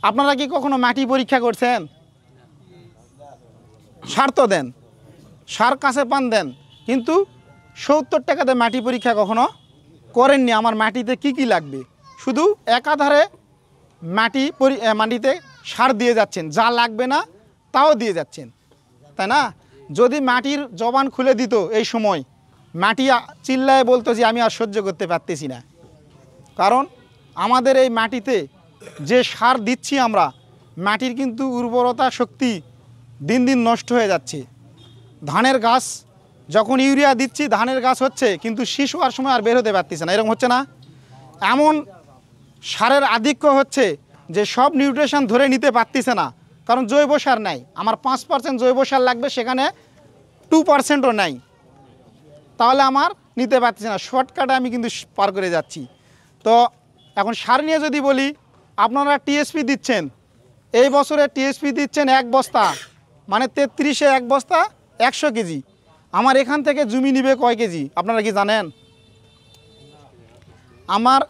আপনারা কি কখনো মাটি পরীক্ষা করছেন? সার তো দেন, সার কাছে পান দেন, কিন্তু 70 টাকাতে মাটি পরীক্ষা কখনো করেননি। আমার মাটিতে কি কি লাগবে, শুধু একাধারে মাটিতে সার দিয়ে যাচ্ছেন, যা লাগবে না তাও দিয়ে যাচ্ছেন, তাই না? যদি মাটির জবান খুলে দিত এই সময়, মাটি চিল্লায় বলতো যে আমি আর সহ্য করতে পারতেছি না। কারণ আমাদের এই মাটিতে যে সার দিচ্ছি আমরা, মাটির কিন্তু উর্বরতা শক্তি দিন দিন নষ্ট হয়ে যাচ্ছে। ধানের গাছ যখন ইউরিয়া দিচ্ছি, ধানের গাছ হচ্ছে, কিন্তু শীষ হওয়ার সময় আর বের হতে পারতেছে না, এরকম হচ্ছে না? এমন সারের আধিক্য হচ্ছে যে সব নিউট্রিশন ধরে নিতে পারতেছে না, কারণ জৈব সার নাই। আমার 5% জৈব সার লাগবে, সেখানে 2%ও নাই, তাহলে আমার নিতে পারতেছে না। শর্টকাটে আমি কিন্তু পার করে যাচ্ছি। তো এখন সার নিয়ে যদি বলি, আপনারা টিএসপি দিচ্ছেন, এই বছরে টিএসপি দিচ্ছেন 1 বস্তা, মানে 33-এ 1 বস্তা 100 কেজি। আমার এখান থেকে জমি নিবে কয় কেজি আপনারা কি জানেন? আমার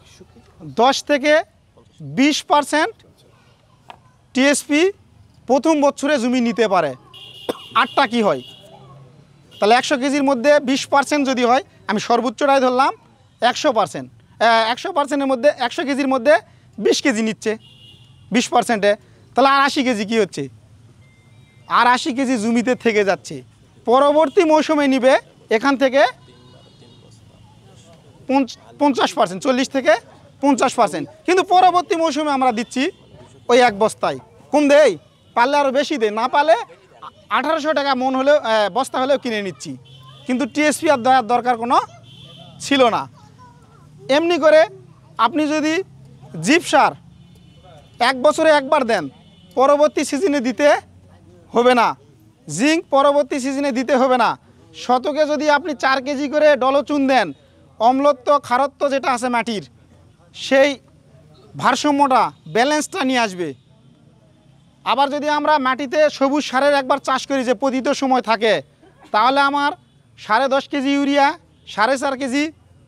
10 থেকে 20% টিএসপি প্রথম বছরে জমি নিতে পারে। 8টা কি হয়, তাহলে 100 কেজির মধ্যে 20% যদি হয়, আমি সর্বোচ্চটাই ধরলাম 100%। 100%-এর মধ্যে 100 কেজির মধ্যে 20 কেজি নিচ্ছে 20%-এ, তাহলে আর 80 কেজি কী হচ্ছে? আর 80 কেজি জমিতে থেকে যাচ্ছে। পরবর্তী মৌসুমে নিবে এখান থেকে 50%, 40 থেকে 50%, কিন্তু পরবর্তী মৌসুমে আমরা দিচ্ছি ওই 1 বস্তায়। কম দেই, পারলে আরও বেশি দেয়, না পারলে 1800 টাকা মন হলেও বস্তা হলেও কিনে নিচ্ছি, কিন্তু টিএসপি আর দেওয়ার দরকার কোনো ছিল না। এমনি করে আপনি যদি জিপ সার 1 বছরে একবার দেন, পরবর্তী সিজনে দিতে হবে না। জিঙ্ক পরবর্তী সিজনে দিতে হবে না। শতকে যদি আপনি 4 কেজি করে ডলচুন দেন, অম্লত্ব খারত্ব যেটা আছে মাটির, সেই ভারসাম্যটা ব্যালেন্সটা নিয়ে আসবে। আবার যদি আমরা মাটিতে সবুজ সারের একবার চাষ করি, যে পতিত সময় থাকে, তাহলে আমার 10.5 কেজি ইউরিয়া, 4.5 কেজি,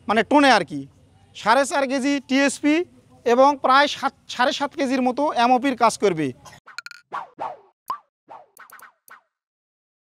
মানে টনে আর কি, 4.5 কেজি টিএসপি এবং প্রায় 7.5 কেজির মতো এমওপির কাজ করবে।